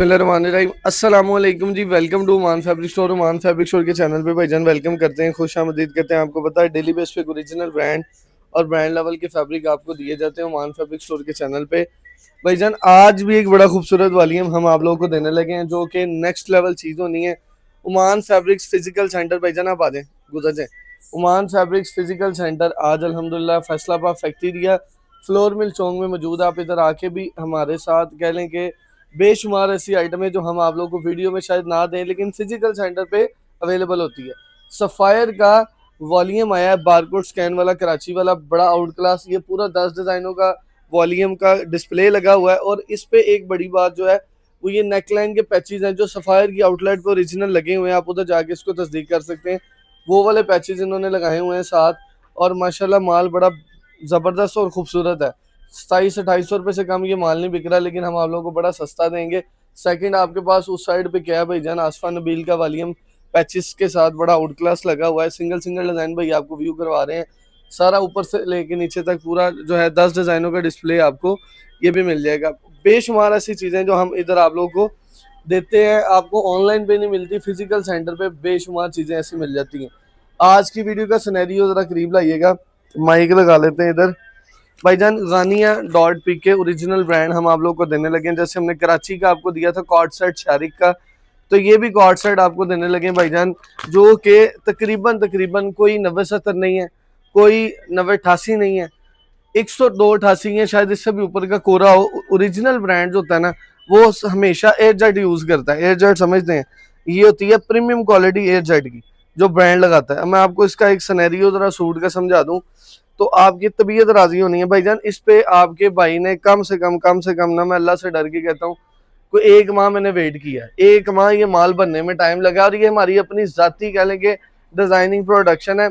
अस्सलामुअलैकुम जी। Welcome to मान fabric store. मान फैब्रिक स्टोर के चैनल पे भाईजान वेलकम करते हैं, खुश आमदीद करते हैं। आपको पता है डेली बेस पे ओरिजिनल ब्रांड और ब्रांड लेवल के फैब्रिक आपको दिए जाते हैं मान फैब्रिक स्टोर के चैनल पे। भाईजान आज भी एक बड़ा खूबसूरत वॉल्यूम हम आप लोगों को देने लगे हैं जो कि नेक्स्ट लेवल चीज़ होनी है। ओमान फैब्रिक्स फिजिकल सेंटर भाईजान आप आ जाएं, गुजर जाएं। ओमान फैब्रिक्स फिजिकल सेंटर आज अल्हम्दुलिल्लाह फैसलाबाद फैक्ट्रिया फ्लोर मिल चौक में मौजूद। आप इधर आके भी हमारे साथ कह लें कि बेशुमार ऐसी आइटम है जो हम आप लोगों को वीडियो में शायद ना दें लेकिन फिजिकल सेंटर पे अवेलेबल होती है। सफ़ायर का वॉल्यूम आया है, बारकोड स्कैन वाला, कराची वाला, बड़ा आउट क्लास। ये पूरा 10 डिज़ाइनों का वॉल्यूम का डिस्प्ले लगा हुआ है और इस पे एक बड़ी बात जो है वो ये नेकलाइन के पैचेज हैं जो सफ़ायर की आउटलेट पे ओरिजिनल लगे हुए हैं। आप उधर जाके इसको तस्दीक कर सकते हैं। वो वाले पैचेज इन्होंने लगाए हुए हैं साथ, और माशाल्लाह माल बड़ा ज़बरदस्त और खूबसूरत है। 2700-2800 से कम ये माल नहीं बिक रहा, लेकिन हम आप लोगों को बड़ा सस्ता देंगे। सेकंड आपके पास उस साइड पे क्या है भाईजान, आसफा नबील का वॉल्यूम पैचेस के साथ बड़ा आउट क्लास लगा हुआ है। सिंगल सिंगल डिज़ाइन भाई आपको व्यू करवा रहे हैं। सारा ऊपर से लेके नीचे तक पूरा जो है 10 डिज़ाइनों का डिस्प्ले आपको ये भी मिल जाएगा। बेशुमार ऐसी चीज़ें जो हम इधर आप लोगों को देते हैं, आपको ऑनलाइन पे नहीं मिलती, फिजिकल सेंटर पे बेशुमार चीज़ें ऐसी मिल जाती हैं। आज की वीडियो का सिनेरियो ज़रा करीब लाइएगा, माइक लगा लेते हैं इधर। भाईजान गानिया डॉट पी के ओरिजिनल ब्रांड हम आप लोग को देने लगे हैं। जैसे हमने कराची का आपको दिया था कॉर्ड सेट शारिक का, तो ये भी कॉर्ड सेट आपको देने लगे भाईजान, जो कि तकरीबन कोई 90-70 नहीं है, कोई 90-88 नहीं है, 102-88 है, शायद इससे भी ऊपर का कोरा हो। ओरिजिनल ब्रांड जो होता है ना वो हमेशा एयर जेट यूज करता है। एयर जेट समझते हैं, ये होती है प्रीमियम क्वालिटी एयर जेट की जो ब्रांड लगाता है। मैं आपको इसका एक सिनेरियो जरा सूट का समझा दूं तो आपकी तबीयत राजी होनी है भाईजान। इस पे आपके भाई ने कम से कम ना, मैं अल्लाह से डर के कहता हूँ, कोई 1 माह मैंने वेट किया है। 1 माह ये माल बनने में टाइम लगा, और ये हमारी अपनी जाती कह लेंगे डिजाइनिंग प्रोडक्शन है।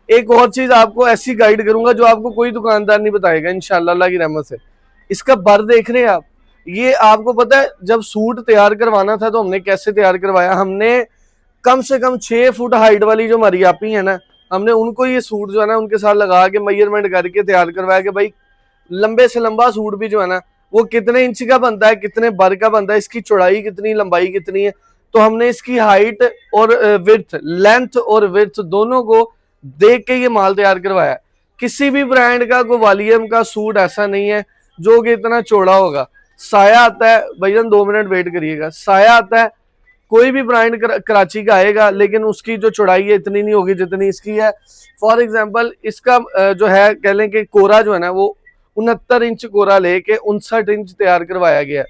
एक और चीज आपको ऐसी गाइड करूंगा जो आपको कोई दुकानदार नहीं बताएगा इंशाल्लाह अल्लाह की रहमत से। इसका बर देख रहे हैं आप, ये आपको पता है जब सूट तैयार करवाना था तो हमने कैसे तैयार करवाया। हमने कम से कम 6 फुट हाइट वाली जो हमारी आपी है ना, हमने उनको ये सूट जो है ना उनके साथ लगा के मेजरमेंट करके तैयार करवाया कि भाई लंबे से लंबा सूट भी जो है ना वो कितने इंच का बनता है, कितने बर का बनता है, इसकी चौड़ाई कितनी, लंबाई कितनी है। तो हमने इसकी हाइट और विड्थ, लेंथ और विड्थ दोनों को देख के ये माल तैयार करवाया। किसी भी ब्रांड का कोई वॉल्यूम का सूट ऐसा नहीं है जो कि इतना चौड़ा होगा। साया आता है भैया, 2 मिनट वेट करिएगा, साया आता है, कोई भी ब्रांड कराची का आएगा लेकिन उसकी जो चौड़ाई है इतनी नहीं होगी जितनी इसकी है। फॉर एग्जांपल इसका जो है कह लें कि कोरा जो है ना वो 69 इंच कोरा लेके 59 इंच तैयार करवाया गया।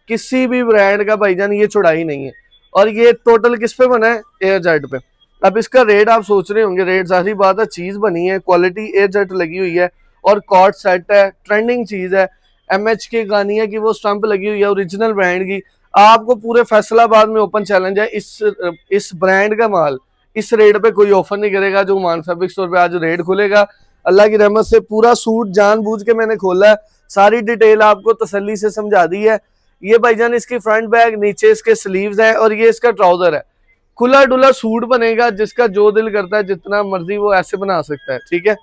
किसी भी ब्रांड का भाईजान ये चौड़ाई नहीं है। और ये टोटल किस पे बना है, एयर जेट पे। अब इसका रेट आप सोच रहे होंगे, रेट सारी बात है, चीज बनी है, क्वालिटी एयर जेट लगी हुई है और कॉर्ड सेट है, ट्रेंडिंग चीज है। MH के गानिया की वो स्टंप लगी हुई है ओरिजिनल ब्रांड की। आपको पूरे फैसलाबाद में ओपन चैलेंज है, इस ब्रांड का माल इस रेट पे कोई ऑफर नहीं करेगा जो मान फैब्रिक स्टोर पे आज रेट खुलेगा। अल्लाह की रहमत से पूरा सूट जानबूझ के मैंने खोला है, सारी डिटेल आपको तसल्ली से समझा दी है। ये भाईजान इसकी फ्रंट बैग, नीचे इसके स्लीव्स हैं और ये इसका ट्राउजर है। खुला डुला सूट बनेगा, जिसका जो दिल करता है जितना मर्जी वो ऐसे बना सकता है, ठीक है।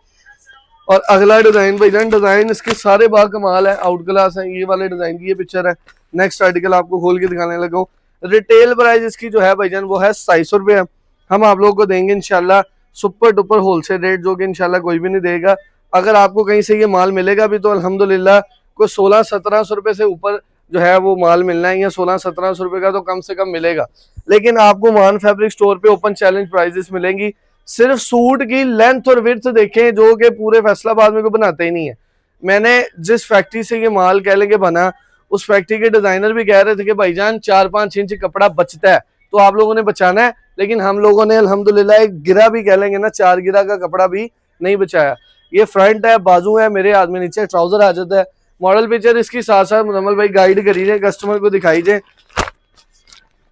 और अगला डिजाइन भाईजान, डिजाइन इसके सारे बा कमाल है, आउट क्लास है। ये वाले डिजाइन की ये पिक्चर है। नेक्स्ट आर्टिकल आपको खोल के दिखाने लगा। रिटेल प्राइस इसकी जो है भाईजान वो है 250 रुपये। हम आप लोगों को देंगे इंशाल्लाह सुपर डुपर होलसेल रेट, जो कि इंशाल्लाह कोई भी नहीं देगा। अगर आपको कहीं से ये माल मिलेगा भी तो अल्हम्दुलिल्लाह कोई 1600-1700 रुपये से ऊपर जो है वो माल मिलना है, या 1600-1700 रुपये का तो कम से कम मिलेगा। लेकिन आपको मान फैब्रिक स्टोर पे ओपन चैलेंज प्राइजेस मिलेंगी। सिर्फ सूट की लेंथ और विड्थ देखें जो कि पूरे फैसलाबाद में कोई बनाते ही नहीं है। मैंने जिस फैक्ट्री से ये माल कह लेंगे बना, उस फैक्ट्री के डिजाइनर भी कह रहे थे कि भाईजान 4-5 इंच कपड़ा बचता है तो आप लोगों ने बचाना है, लेकिन हम लोगों ने अल्हम्दुलिल्लाह एक गिरा भी कह लेंगे ना, 4 गिरा का कपड़ा भी नहीं बचाया। ये फ्रंट है, बाजू है, मेरे हाथ में नीचे ट्राउजर आ जाता है। मॉडल पिक्चर इसकी साथ साथ मुजम्मल भाई गाइड करिए, कस्टमर को दिखाइए।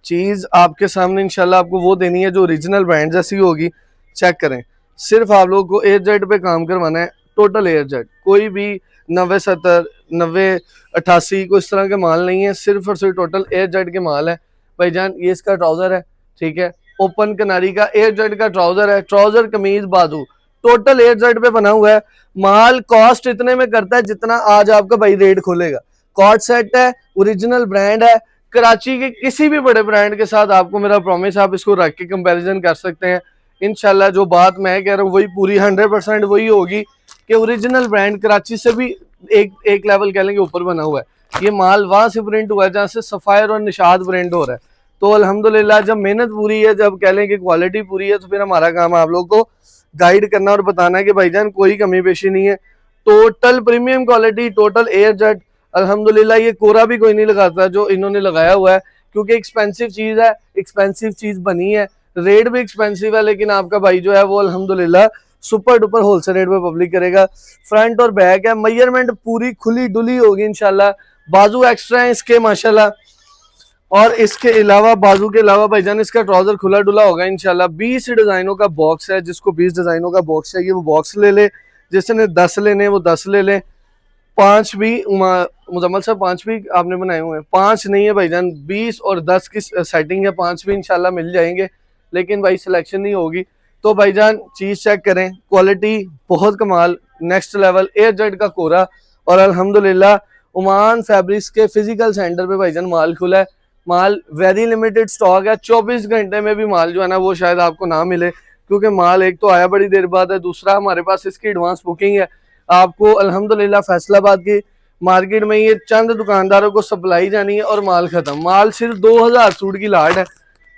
चीज आपके सामने इंशाल्लाह आपको वो देनी है जो ओरिजिनल ब्रांड जैसी होगी। चेक करें, सिर्फ आप लोग को एयर जेट पे काम करवाना है, टोटल एयर जेट, कोई भी 90-70, 90-88 को इस तरह के माल नहीं है, सिर्फ और सिर्फ टोटल एयर जेट के माल है भाईजान। ये इसका ट्राउजर है, ठीक है, ओपन किनारी का एयर जेट का ट्राउजर है, ट्राउजर कमीज बाजू टोटल एयर जेट पे बना हुआ है। माल कॉस्ट इतने में करता है जितना आज आपका भाई रेट खोलेगा। कॉर्ड सेट है, ओरिजिनल ब्रांड है, कराची के किसी भी बड़े ब्रांड के साथ आपको मेरा प्रॉमिस, आप इसको रख के कंपैरिजन कर सकते हैं। इंशाल्लाह जो बात मैं कह रहा हूँ वही पूरी 100% वही होगी कि ओरिजिनल ब्रांड कराची से भी एक लेवल कह लेंगे ऊपर बना हुआ है। ये माल वहां से प्रिंट हुआ है जहाँ से सफायर और निशाद प्रिंट हो रहा है। तो अल्हम्दुलिल्लाह जब मेहनत पूरी है, जब कह लें कि क्वालिटी पूरी है, तो फिर हमारा काम है आप लोग को गाइड करना और बताना है कि भाईजान कोई कमी पेशी नहीं है। Total premium quality, total air jet. अल्हम्दुलिल्लाह ये कोरा भी कोई नहीं लगाता जो इन्होंने लगाया हुआ है, क्योंकि एक्सपेंसिव चीज है, एक्सपेंसिव चीज बनी है, रेट भी एक्सपेंसिव है, लेकिन आपका भाई जो है वो अल्हम्दुलिल्लाह सुपर डुपर होलसेल रेट पे पब्लिक करेगा। फ्रंट और बैक है, मेजरमेंट पूरी खुली डुली होगी इंशाल्लाह। बाजू एक्स्ट्रा है इसके माशाल्लाह, और इसके अलावा बाजू के अलावा भाईजान इसका ट्राउजर खुला डुला होगा इंशाल्लाह। 20 डिजाइनों का बॉक्स है, जिसको 20 डिजाइनों का बॉक्स चाहिए वो बॉक्स ले ले, जिसने 10 लेने वो 10 ले ले। 5 भी मुजम्मल साहब 5 भी आपने बनाए हुए हैं? 5 नहीं है भाईजान, 20 और 10 की सेटिंग है, 5 भी इंशाल्लाह मिल जाएंगे, लेकिन भाई सिलेक्शन नहीं होगी। तो भाईजान चीज चेक करें, क्वालिटी बहुत कमाल, नेक्स्ट लेवल, एयर जेट का कोरा। और अल्हम्दुलिल्लाह ओमान फैब्रिक्स के फिजिकल सेंटर पे भाईजान माल खुला है। माल वेरी लिमिटेड स्टॉक है, 24 घंटे में भी माल जो है ना वो शायद आपको ना मिले, क्योंकि माल एक तो आया बड़ी देर बाद है, दूसरा हमारे पास इसकी एडवांस बुकिंग है। आपको अल्हम्दुलिल्लाह फैसलाबाद की मार्केट में ये चंद दुकानदारों को सप्लाई जानी है और माल खत्म। माल सिर्फ 2000 सूट की लाट है,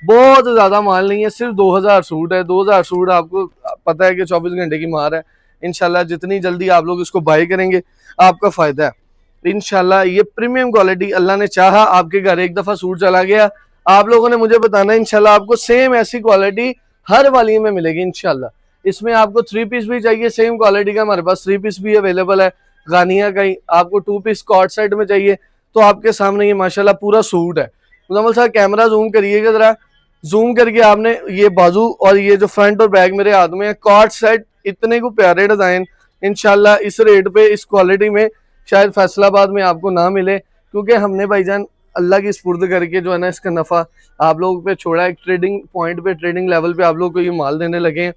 बहुत ज्यादा माल नहीं है, सिर्फ 2000 सूट है। 2000 सूट आपको पता है कि 24 घंटे की मार है। इंशाल्लाह जितनी जल्दी आप लोग इसको बाय करेंगे आपका फायदा है इंशाल्लाह। ये प्रीमियम क्वालिटी, अल्लाह ने चाहा आपके घर एक दफा सूट चला गया, आप लोगों ने मुझे बताना, इंशाल्लाह आपको सेम ऐसी क्वालिटी हर वाली में मिलेगी इंशाल्लाह। इसमें आपको 3 पीस भी चाहिए सेम क्वालिटी का, हमारे पास 3 पीस भी अवेलेबल है गानिया का ही। आपको 2 पीस कॉर्ड सेट में चाहिए तो आपके सामने ये माशाल्लाह पूरा सूट है। मुजम्मल साहब कैमरा जूम करिएगा जरा, जूम करके आपने ये बाजू और ये जो फ्रंट और बैक मेरे हाथ में है, कॉर्ड सेट, इतने को प्यारे डिजाइन इंशाल्लाह इस रेट पे इस क्वालिटी में शायद फैसलाबाद में आपको ना मिले, क्योंकि हमने भाईजान अल्लाह की स्पुर्द करके जो है ना इसका नफा आप लोगों पे छोड़ा, एक ट्रेडिंग पॉइंट पे, ट्रेडिंग लेवल पे आप लोग को ये माल देने लगे हैं।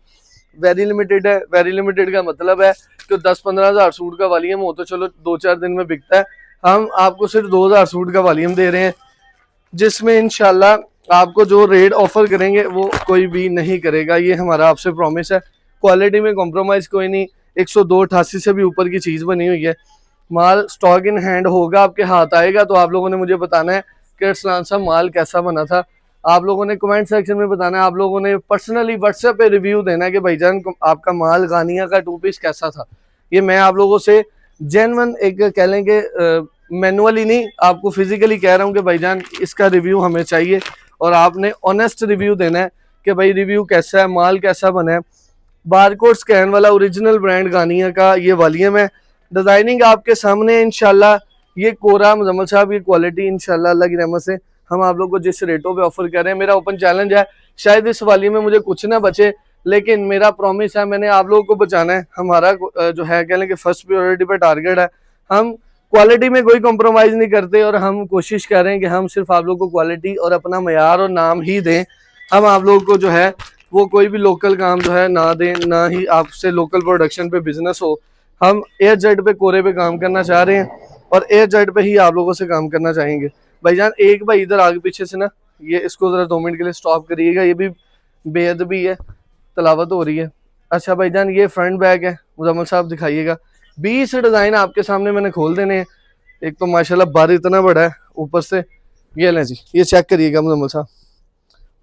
वेरी लिमिटेड है, वेरी लिमिटेड का मतलब है कि 10-15 हज़ार सूट का वॉल्यूम हो तो चलो 2-4 दिन में बिकता है, हम आपको सिर्फ 2000 सूट का वॉल्यूम दे रहे हैं, जिसमें इंशाल्लाह आपको जो रेट ऑफर करेंगे वो कोई भी नहीं करेगा। ये हमारा आपसे प्रॉमिस है। क्वालिटी में कॉम्प्रोमाइज़ कोई नहीं, 102-88 से भी ऊपर की चीज़ बनी हुई है। माल स्टॉक इन हैंड होगा, आपके हाथ आएगा तो आप लोगों ने मुझे बताना है कि अरसलान साहब माल कैसा बना था। आप लोगों ने कमेंट सेक्शन में बताना है, आप लोगों ने पर्सनली व्हाट्सएप पे रिव्यू देना है कि भाईजान आपका माल गानिया का 2 पीस कैसा था। ये मैं आप लोगों से जेन्युइन एक कह लेंगे मैनुअली नहीं, आपको फिजिकली कह रहा हूँ कि भाईजान इसका रिव्यू हमें चाहिए, और आपने ऑनेस्ट रिव्यू देना है कि भाई रिव्यू कैसा है, माल कैसा बना है। बारकोड स्कैन वाला ओरिजिनल ब्रांड गानिया का ये वॉल्यूम है, डिजाइनिंग आपके सामने इंशाल्लाह। ये कोरा मुजम्मल साहब की क्वालिटी इंशाल्लाह अल्लाह की रहमत से हम आप लोग को जिस रेटों पे ऑफर कर रहे हैं, मेरा ओपन चैलेंज है, शायद इस वाली में मुझे कुछ ना बचे, लेकिन मेरा प्रॉमिस है, मैंने आप लोगों को बचाना है। हमारा जो है कह लें कि फर्स्ट प्रायोरिटी पे टारगेट है, हम क्वालिटी में कोई कॉम्प्रोमाइज नहीं करते, और हम कोशिश कर रहे हैं कि हम सिर्फ आप लोग को क्वालिटी और अपना मयार और नाम ही दें। हम आप लोग को जो है वो कोई भी लोकल काम जो है ना दें, ना ही आपसे लोकल प्रोडक्शन पे बिजनेस हो। हम एयर जेट पे कोरे पे काम करना चाह रहे हैं, और एयर जेट पे ही आप लोगों से काम करना चाहेंगे। भाईजान एक भाई इधर आगे पीछे से ना, ये इसको जरा 2 मिनट के लिए स्टॉप करिएगा, ये भी बेअदबी है, तलावत हो रही है। अच्छा भाईजान ये फ्रंट बैग है, मुजम्मल साहब दिखाइएगा। 20 डिजाइन आपके सामने मैंने खोल देने हैं। एक तो माशाल्लाह बार इतना बड़ा है, ऊपर से ये लें जी, ये चेक करिएगा मुजम्मल साहब,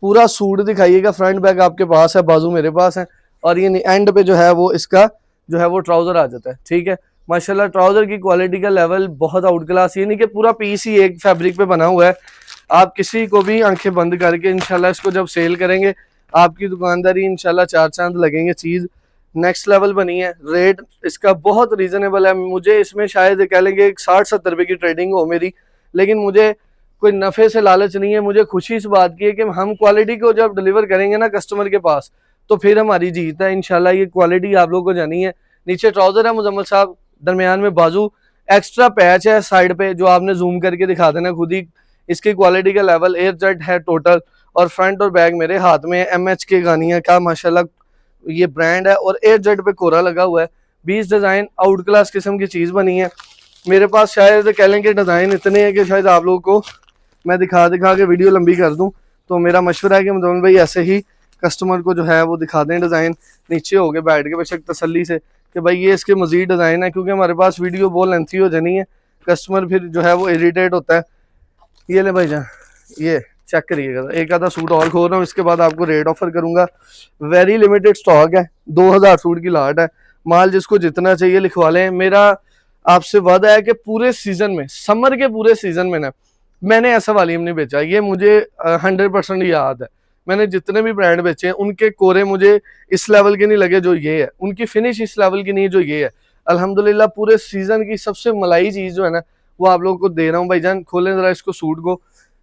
पूरा सूट दिखाइएगा। फ्रंट बैग आपके पास है, बाजू मेरे पास है, और ये एंड पे जो है वो इसका जो है वो ट्राउजर आ जाता है। ठीक है, माशाल्लाह ट्राउजर की क्वालिटी का लेवल बहुत आउट क्लास, ये नहीं कि पूरा पीस ही एक फैब्रिक पे बना हुआ है। आप किसी को भी आंखें बंद करके इंशाल्लाह इसको जब सेल करेंगे, आपकी दुकानदारी इंशाल्लाह 4 चांद लगेंगे। चीज नेक्स्ट लेवल बनी है, रेट इसका बहुत रीजनेबल है। मुझे इसमें शायद कह लेंगे 60-70 रुपए की ट्रेडिंग हो मेरी, लेकिन मुझे कोई नफे से लालच नहीं है। मुझे खुशी इस बात की है कि हम क्वालिटी को जब डिलीवर करेंगे ना कस्टमर के पास, तो फिर हमारी जीत है इंशाल्लाह। ये क्वालिटी आप लोगों को जानी है। नीचे ट्राउजर है मुजम्मल साहब, दरमियान में बाजू, एक्स्ट्रा पैच है साइड पे जो आपने जूम करके दिखा देना खुद ही। इसकी क्वालिटी का लेवल एयर जेट है टोटल, और फ्रंट और बैक मेरे हाथ में है। MH के गानिया का माशाल्लाह ये ब्रांड है, और एयर जेट पे कोरा लगा हुआ है। 20 डिजाइन आउट क्लास किस्म की चीज बनी है। मेरे पास शायद कह लेंगे डिजाइन इतने हैं कि शायद आप लोगों को मैं दिखा के वीडियो लंबी कर दूं, तो मेरा मशवरा है कि मुदम्मिल भाई ऐसे ही कस्टमर को जो है वो दिखा दें डिज़ाइन, नीचे हो गए बैठ के बेशक तसल्ली से कि भाई ये इसके मजीद डिज़ाइन है, क्योंकि हमारे पास वीडियो बहुत लेंथी हो जानी है, कस्टमर फिर जो है वो इरिटेट होता है। ये ले भाईजान, ये चेक करिएगा, एक आधा सूट और खोल रहा हूँ, इसके बाद आपको रेट ऑफर करूंगा। वेरी लिमिटेड स्टॉक है, 2000 सूट की लाट है, माल जिसको जितना चाहिए लिखवा लें। मेरा आपसे वादा है कि पूरे सीजन में, समर के पूरे सीजन में ना, मैंने ऐसा वालीम नहीं बेचा, ये मुझे 100% याद है। मैंने जितने भी ब्रांड बेचे हैं उनके कोरे मुझे इस लेवल के नहीं लगे जो ये है, उनकी फिनिश इस लेवल की नहीं है जो ये है। अल्हम्दुलिल्लाह पूरे सीजन की सबसे मलाई चीज जो है ना वो आप लोगों को दे रहा हूँ भाईजान। खोलें जरा इसको, सूट को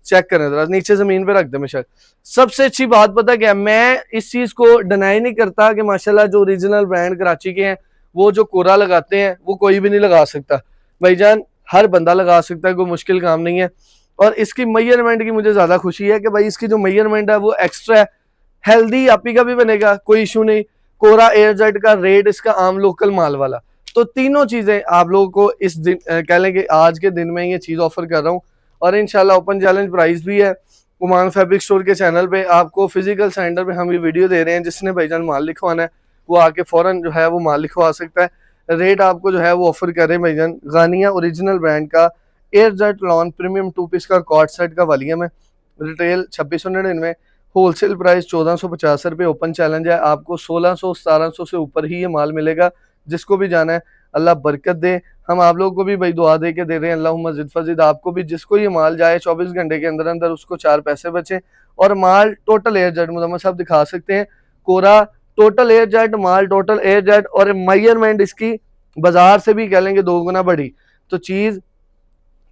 चेक करें जरा, नीचे जमीन पे रख दे बेशक। सबसे अच्छी बात पता क्या, मैं इस चीज को डिनाई नहीं करता कि माशाल्लाह जो ओरिजिनल ब्रांड कराची के हैं वो जो कोरा लगाते हैं वो कोई भी नहीं लगा सकता भाईजान, हर बंदा लगा सकता है, कोई मुश्किल काम नहीं है। और इसकी मेजरमेंट की मुझे ज्यादा खुशी है कि भाई इसकी जो मेजरमेंट है वो एक्स्ट्रा है, हेल्दी आपी का भी बनेगा, कोई इशू नहीं। कोरा एयर जेट का रेट इसका आम लोकल माल वाला, तो तीनों चीजें आप लोगों को इस दिन कह लें कि आज के दिन में ये चीज ऑफर कर रहा हूँ। और इंशाल्लाह ओपन चैलेंज प्राइस भी है। ओमान फैब्रिक स्टोर के चैनल पे आपको फिजिकल सेंटर पे हम ये वीडियो दे रहे हैं, जिसने भाईजान माल लिखवाना है वो आके फौरन जो है वो माल लिखवा सकता है। रेट आपको जो है वो ऑफर कर रहे हैं भाईजान, गानिया ओरिजिनल ब्रांड का air jet lawn premium 2 piece का कॉट सेट का वॉल्यूम है, रिटेल 2699, होलसेल प्राइस 1450 रुपये। ओपन चैलेंज है, आपको 1600-1700 से ऊपर ही ये माल मिलेगा। जिसको भी जाना है अल्लाह बरकत दे। हम आप लोगों को भी भाई दुआ दे के दे रहे हैं, अल्लाह मजिद फजीद आपको भी, जिसको ये माल जाए 24 घंटे के अंदर अंदर उसको 4 पैसे बचे। और माल टोटल एयर जेट मुदम्मिल साहब दिखा सकते हैं, कोरा टोटल एयर जेट माल, टोटल एयर जेट, और मेजरमेंट इसकी बाजार से भी कह लेंगे 2 गुना बड़ी, तो चीज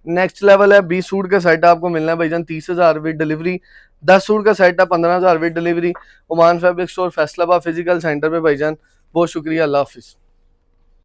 नेक्स्ट लेवल है। 20 सूट का सेट आपको मिलना है भाईजान 30,000 विद डिलीवरी, 10 सूट का सेट है 15,000 with delivery. Oman fabric store Faisalabad physical centre पे भाईजान। बहुत शुक्रिया, अल्लाह हाफिज।